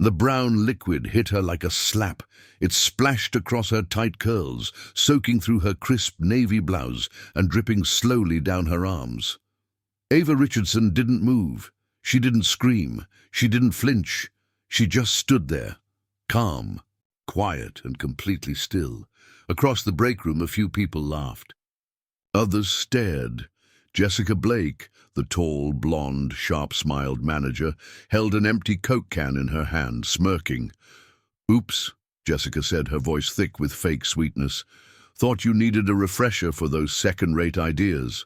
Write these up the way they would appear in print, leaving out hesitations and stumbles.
The brown liquid hit her like a slap. It splashed across her tight curls, soaking through her crisp navy blouse and dripping slowly down her arms. Ava Richardson didn't move. She didn't scream. She didn't flinch. She just stood there, calm, quiet, and completely still. Across the break room, a few people laughed. Others stared. Jessica Blake, the tall, blonde, sharp-smiled manager, held an empty Coke can in her hand, smirking. "Oops," Jessica said, her voice thick with fake sweetness. "Thought you needed a refresher for those second-rate ideas."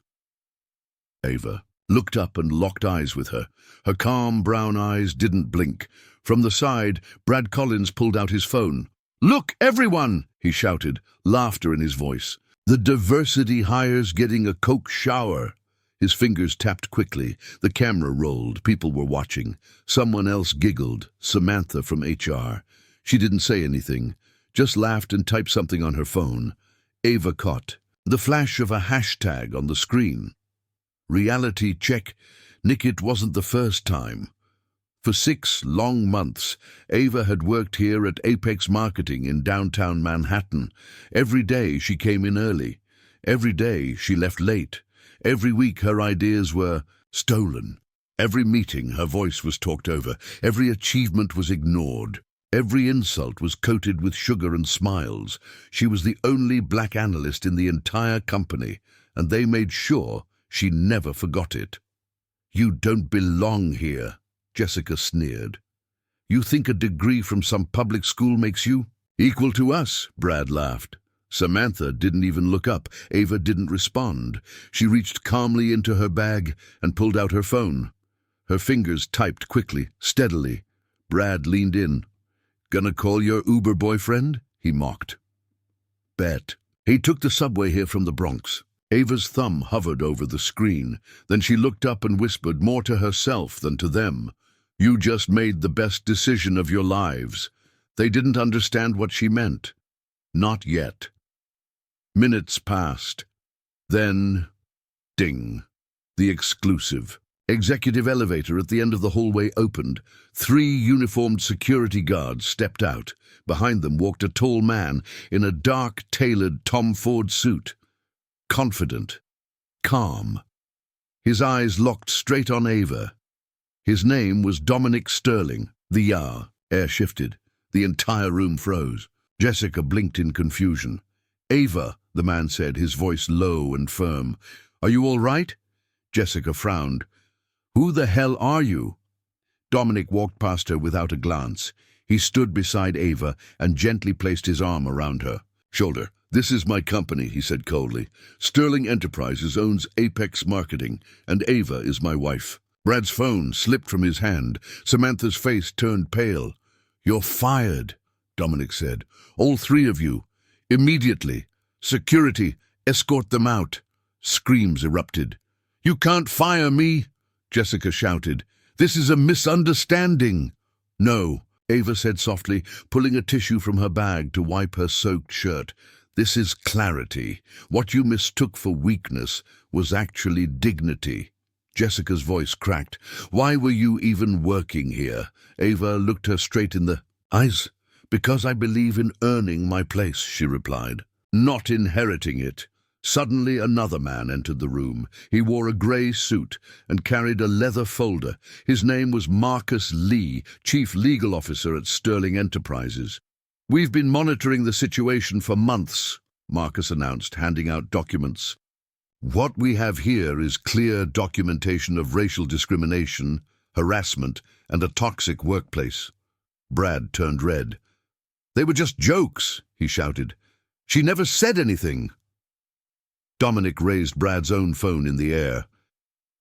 Ava looked up and locked eyes with her. Her calm brown eyes didn't blink. From the side, Brad Collins pulled out his phone. "Look, everyone!" he shouted, laughter in his voice. "The diversity hire's getting a Coke shower." His fingers tapped quickly. The camera rolled. People were watching. Someone else giggled, Samantha from HR. She didn't say anything, just laughed and typed something on her phone. Ava caught the flash of a hashtag on the screen. Reality check. Nick, it wasn't the first time. For 6 long months, Ava had worked here at Apex Marketing in downtown Manhattan. Every day she came in early. Every day she left late. Every week her ideas were stolen. Every meeting her voice was talked over. Every achievement was ignored. Every insult was coated with sugar and smiles. She was the only black analyst in the entire company, and they made sure she never forgot it. "You don't belong here," Jessica sneered. "You think a degree from some public school makes you equal to us?" Brad laughed. Samantha didn't even look up. Ava didn't respond. She reached calmly into her bag and pulled out her phone. Her fingers typed quickly, steadily. Brad leaned in. "Gonna call your Uber boyfriend?" he mocked. "Bet." He took the subway here from the Bronx. Ava's thumb hovered over the screen. Then she looked up and whispered, more to herself than to them, "You just made the best decision of your lives." They didn't understand what she meant. Not yet. Minutes passed. Then, ding. The exclusive. Executive elevator at the end of the hallway opened. 3 uniformed security guards stepped out. Behind them walked a tall man in a dark, tailored Tom Ford suit. Confident. Calm. His eyes locked straight on Ava. His name was Dominic Sterling. The air shifted. The entire room froze. Jessica blinked in confusion. "Ava," the man said, his voice low and firm. "Are you all right?" Jessica frowned. "Who the hell are you?" Dominic walked past her without a glance. He stood beside Ava and gently placed his arm around her shoulder. "This is my company," he said coldly. "Sterling Enterprises owns Apex Marketing, and Ava is my wife." Brad's phone slipped from his hand. Samantha's face turned pale. "You're fired," Dominic said. "All 3 of you. Immediately. Security, escort them out." Screams erupted. "You can't fire me," Jessica shouted. "This is a misunderstanding." "No," Ava said softly, pulling a tissue from her bag to wipe her soaked shirt. "This is clarity. What you mistook for weakness was actually dignity." Jessica's voice cracked. "Why were you even working here?" Ava looked her straight in the eyes. "Because I believe in earning my place," she replied, "not inheriting it." Suddenly another man entered the room. He wore a grey suit and carried a leather folder. His name was Marcus Lee, Chief Legal Officer at Sterling Enterprises. "We've been monitoring the situation for months," Marcus announced, handing out documents. "What we have here is clear documentation of racial discrimination, harassment, and a toxic workplace." Brad turned red. "They were just jokes," he shouted. "She never said anything." Dominic raised Brad's own phone in the air.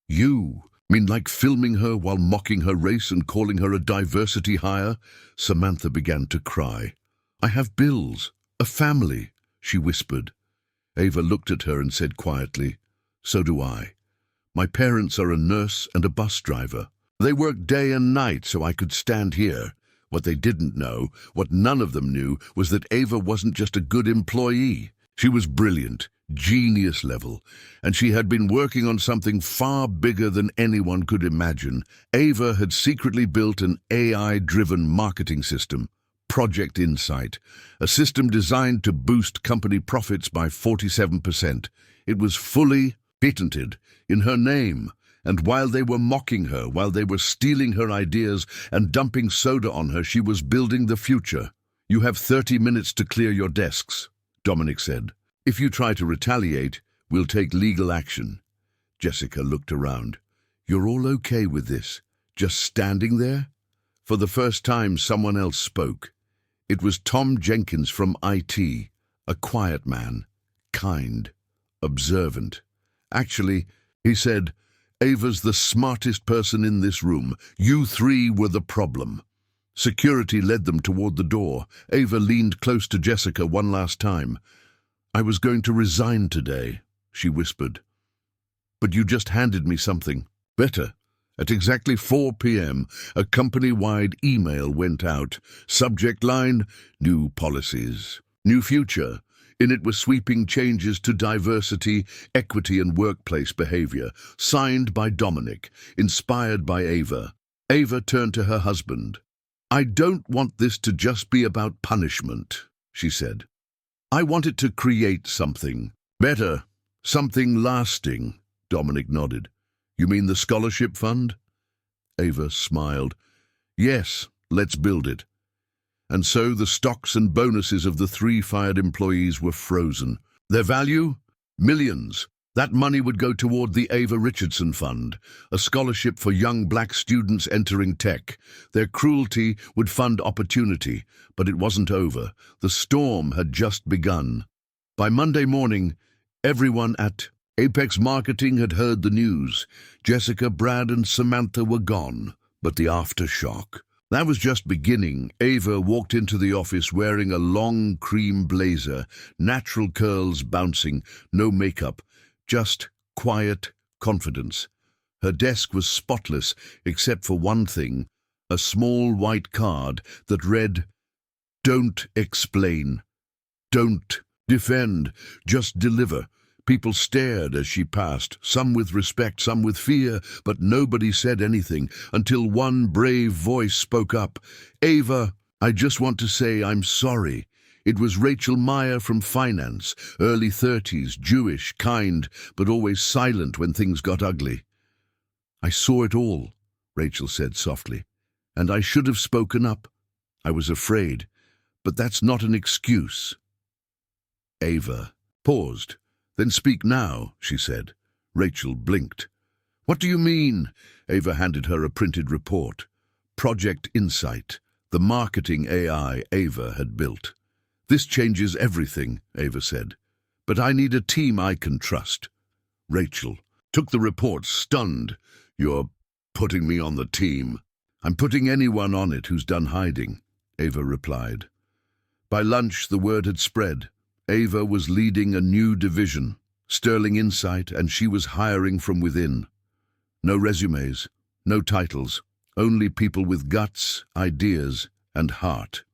"You mean like filming her while mocking her race and calling her a diversity hire?" Samantha began to cry. "I have bills, a family," she whispered. Ava looked at her and said quietly, "So do I. My parents are a nurse and a bus driver. They work day and night so I could stand here. What they didn't know, what none of them knew, was that Ava wasn't just a good employee. She was brilliant, genius level, and she had been working on something far bigger than anyone could imagine. Ava had secretly built an AI-driven marketing system, Project Insight, a system designed to boost company profits by 47%. It was fully patented in her name, and while they were mocking her, while they were stealing her ideas and dumping soda on her, she was building the future. "You have 30 minutes to clear your desks," Dominic said. "If you try to retaliate, we'll take legal action." Jessica looked around. "You're all okay with this? Just standing there?" For the first time, someone else spoke. It was Tom Jenkins from IT, a quiet man, kind, observant. "Actually," he said, "Ava's the smartest person in this room. You three were the problem." Security led them toward the door. Ava leaned close to Jessica one last time. "I was going to resign today," she whispered. "But you just handed me something better." At exactly 4 p.m., a company-wide email went out. Subject line, "New policies, new future." In it were sweeping changes to diversity, equity and workplace behavior, signed by Dominic, inspired by Ava. Ava turned to her husband. "I don't want this to just be about punishment," she said. "I want it to create something better, something lasting." Dominic nodded. "You mean the scholarship fund?" Ava smiled. "Yes, let's build it." And so the stocks and bonuses of the 3 fired employees were frozen. Their value? Millions. That money would go toward the Ava Richardson Fund, a scholarship for young black students entering tech. Their cruelty would fund opportunity, but it wasn't over. The storm had just begun. By Monday morning, everyone at Apex Marketing had heard the news. Jessica, Brad, and Samantha were gone, but the aftershock. That was just beginning. Ava walked into the office wearing a long cream blazer, natural curls bouncing, no makeup, just quiet confidence. Her desk was spotless, except for one thing, a small white card that read, "Don't explain. Don't defend. Just deliver." People stared as she passed, some with respect, some with fear, but nobody said anything until one brave voice spoke up. "Ava, I just want to say I'm sorry." It was Rachel Meyer from finance, early 30s, Jewish, kind, but always silent when things got ugly. "I saw it all," Rachel said softly, "and I should have spoken up. I was afraid, but that's not an excuse." Ava paused. "Then speak now," she said. Rachel blinked. "What do you mean?" Ava handed her a printed report. Project Insight, the marketing AI Ava had built. "This changes everything," Ava said. "But I need a team I can trust." Rachel took the report, stunned. "You're putting me on the team." "I'm putting anyone on it who's done hiding," Ava replied. By lunch, the word had spread. Ava was leading a new division, Sterling Insight, and she was hiring from within. No resumes, no titles, only people with guts, ideas, and heart.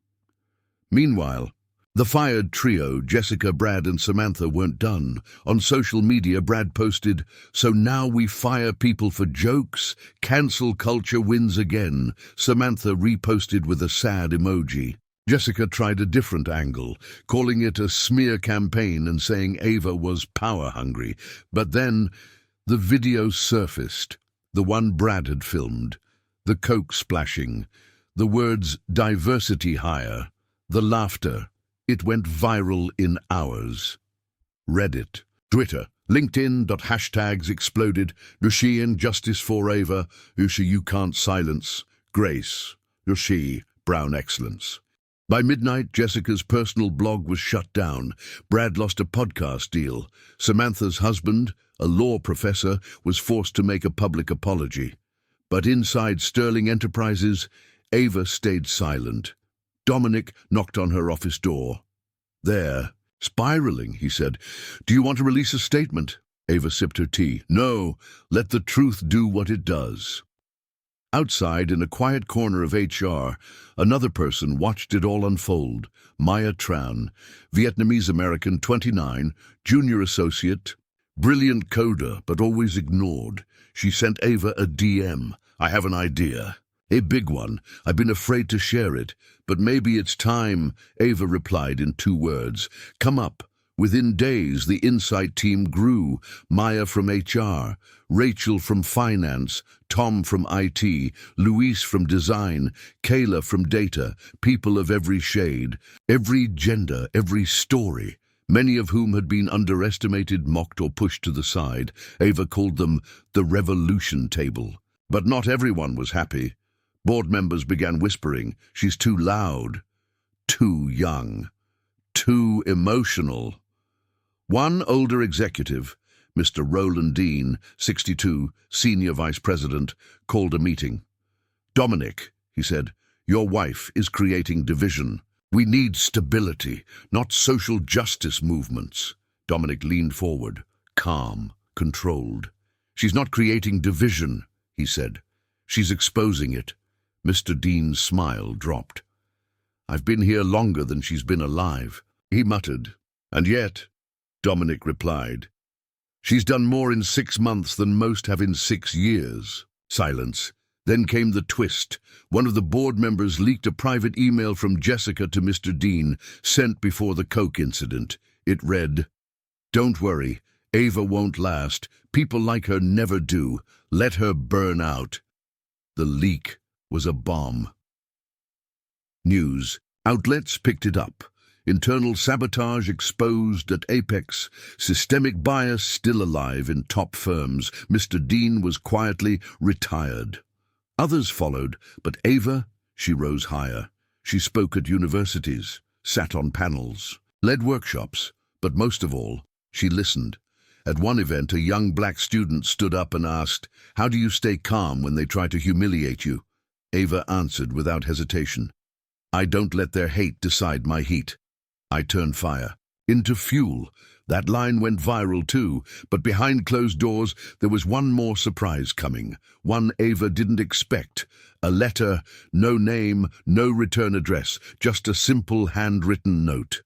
Meanwhile, the fired trio, Jessica, Brad, and Samantha, weren't done. On social media, Brad posted, "So now we fire people for jokes? Cancel culture wins again." Samantha reposted with a sad emoji. Jessica tried a different angle, calling it a smear campaign and saying Ava was power-hungry. But then the video surfaced, the one Brad had filmed, the Coke splashing, the words "diversity hire," the laughter. It went viral in hours. Reddit, Twitter, LinkedIn. Hashtags exploded. Lucian, justice for Ava. Usha, you can't silence. Grace, Lucy, Brown excellence. By midnight, Jessica's personal blog was shut down. Brad lost a podcast deal. Samantha's husband, a law professor, was forced to make a public apology. But inside Sterling Enterprises, Ava stayed silent. Dominic knocked on her office door. "There, spiraling," he said. "Do you want to release a statement?" Ava sipped her tea. "No, let the truth do what it does." Outside, in a quiet corner of HR, another person watched it all unfold. Maya Tran, Vietnamese-American, 29, junior associate, brilliant coder, but always ignored. She sent Ava a DM. "I have an idea. A big one. I've been afraid to share it, but maybe it's time," Ava replied in 2 words. "Come up." Within days, the Insight team grew. Maya from HR, Rachel from finance, Tom from IT, Luis from design, Kayla from data, people of every shade, every gender, every story, many of whom had been underestimated, mocked, or pushed to the side. Ava called them the revolution table. But not everyone was happy. Board members began whispering, "She's too loud, too young, too emotional." One older executive, Mr. Roland Dean, 62, senior vice president, called a meeting. "Dominic," he said, "your wife is creating division. We need stability, not social justice movements." Dominic leaned forward, calm, controlled. "She's not creating division," he said. "She's exposing it." Mr. Dean's smile dropped. "I've been here longer than she's been alive," he muttered. "And yet," Dominic replied, "she's done more in 6 months than most have in 6 years. Silence. Then came the twist. One of the board members leaked a private email from Jessica to Mr. Dean, sent before the Coke incident. It read, "Don't worry, Ava won't last. People like her never do. Let her burn out." The leak was a bomb. News outlets picked it up. Internal sabotage exposed at apex. Systemic bias still alive in top firms. Mr. Dean was quietly retired. Others followed, but Ava, she rose higher. She spoke at universities, sat on panels, led workshops, but most of all, she listened. At one event, a young black student stood up and asked, "How do you stay calm when they try to humiliate you?" Ava answered without hesitation, "I don't let their hate decide my heat. I turn fire into fuel." That line went viral too, but behind closed doors there was one more surprise coming, one Ava didn't expect. A letter, no name, no return address, just a simple handwritten note.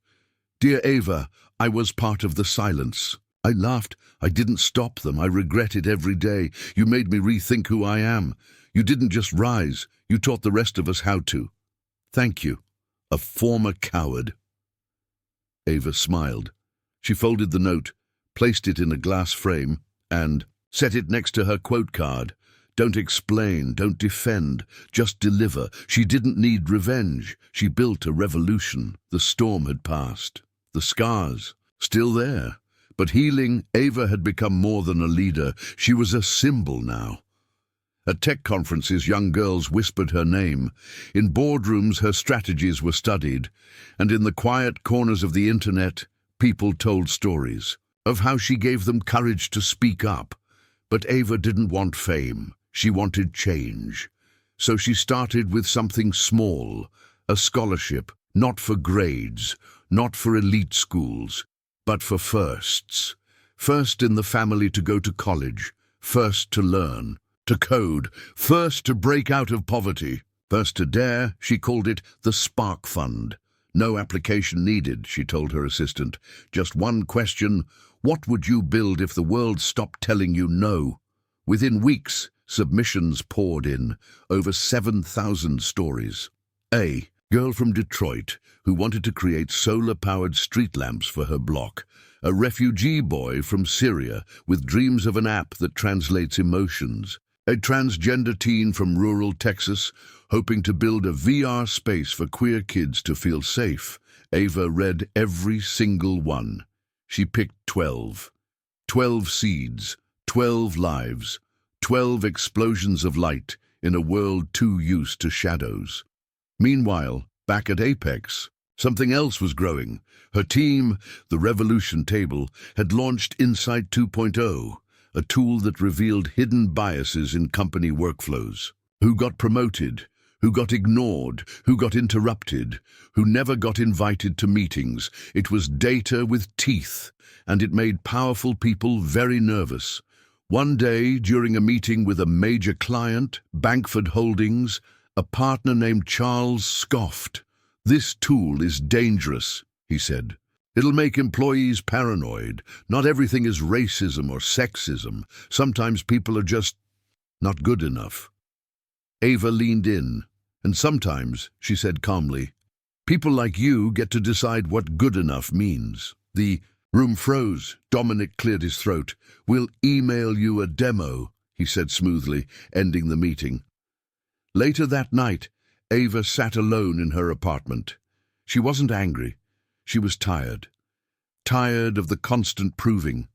"Dear Ava, I was part of the silence. I laughed. I didn't stop them. I regret it every day. You made me rethink who I am. You didn't just rise. You taught the rest of us how to. Thank you. A former coward." Ava smiled. She folded the note, placed it in a glass frame, and set it next to her quote card. Don't explain, don't defend, just deliver. She didn't need revenge. She built a revolution. The storm had passed. The scars, still there. But healing, Ava had become more than a leader. She was a symbol now. At tech conferences, young girls whispered her name. In boardrooms, her strategies were studied. And in the quiet corners of the internet, people told stories of how she gave them courage to speak up. But Ava didn't want fame. She wanted change. So she started with something small, a scholarship, not for grades, not for elite schools, but for firsts. First in the family to go to college, first to learn, to code, first to break out of poverty, first to dare. She called it the Spark Fund. No application needed, she told her assistant. Just one question: what would you build if the world stopped telling you no? Within weeks, submissions poured in, over 7,000 stories. A girl from Detroit who wanted to create solar-powered street lamps for her block. A refugee boy from Syria with dreams of an app that translates emotions. A transgender teen from rural Texas hoping to build a VR space for queer kids to feel safe. Ava read every single one. She picked 12. 12 seeds, 12 lives, 12 explosions of light in a world too used to shadows. Meanwhile, back at Apex, something else was growing. Her team, the Revolution Table, had launched Insight 2.0, a tool that revealed hidden biases in company workflows. Who got promoted? Who got ignored? Who got interrupted? Who never got invited to meetings? It was data with teeth, and it made powerful people very nervous. One day, during a meeting with a major client, Bankford Holdings, a partner named Charles scoffed. "This tool is dangerous," he said. "It'll make employees paranoid. Not everything is racism or sexism. Sometimes people are just not good enough." Ava leaned in. "And sometimes," she said calmly, "people like you get to decide what good enough means." The room froze. Dominic cleared his throat. "We'll email you a demo," he said smoothly, ending the meeting. Later that night, Ava sat alone in her apartment. She wasn't angry. She was tired. Tired of the constant proving,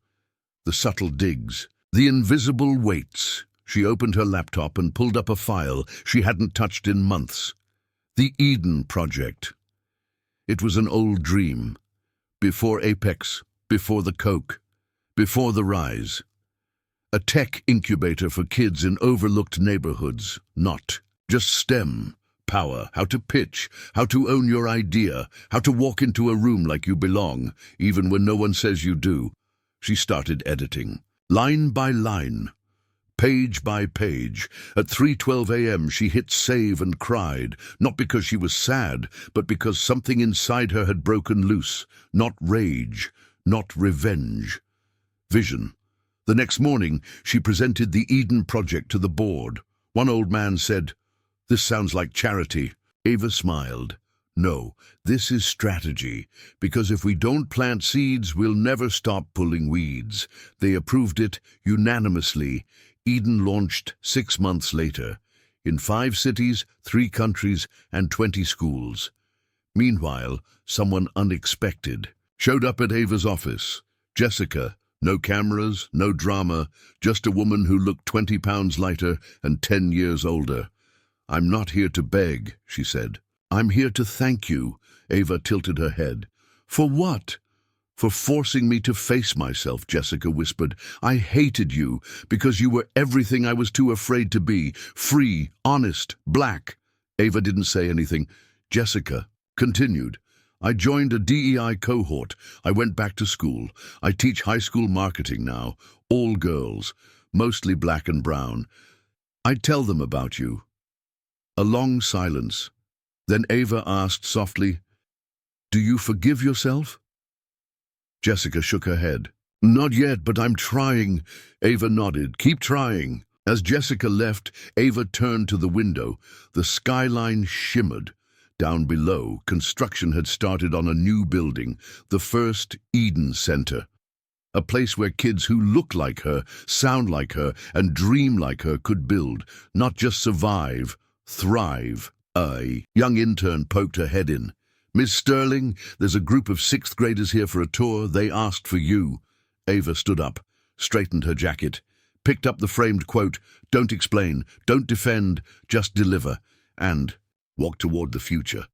the subtle digs, the invisible weights. She opened her laptop and pulled up a file she hadn't touched in months. The Eden Project. It was an old dream. Before Apex, before the Coke, before the Rise. A tech incubator for kids in overlooked neighborhoods. Not just STEM. Power, how to pitch, how to own your idea, how to walk into a room like you belong, even when no one says you do. She started editing. Line by line. Page by page. At 3:12 a.m. she hit save and cried, not because she was sad, but because something inside her had broken loose. Not rage, not revenge. Vision. The next morning, she presented the Eden Project to the board. One old man said, "This sounds like charity." Ava smiled. "No, this is strategy, because if we don't plant seeds, we'll never stop pulling weeds." They approved it unanimously. Eden launched 6 months later, in 5 cities, 3 countries, and 20 schools. Meanwhile, someone unexpected showed up at Ava's office. Jessica. No cameras, no drama, just a woman who looked 20 pounds lighter and 10 years older. "I'm not here to beg," she said. "I'm here to thank you." Ava tilted her head. "For what?" "For forcing me to face myself," Jessica whispered. "I hated you because you were everything I was too afraid to be. Free, honest, black." Ava didn't say anything. Jessica continued. "I joined a DEI cohort. I went back to school. I teach high school marketing now. All girls, mostly black and brown. I tell them about you." A long silence. Then Ava asked softly, "Do you forgive yourself?" Jessica shook her head. "Not yet, but I'm trying." Ava nodded. "Keep trying." As Jessica left, Ava turned to the window. The skyline shimmered. Down below, construction had started on a new building, the first Eden Center. A place where kids who look like her, sound like her, and dream like her could build, not just survive, thrive. A young intern poked her head in. "Miss Sterling, there's a group of 6th graders here for a tour. They asked for you." Ava stood up, straightened her jacket, picked up the framed quote, "Don't explain, don't defend, just deliver," and walked toward the future.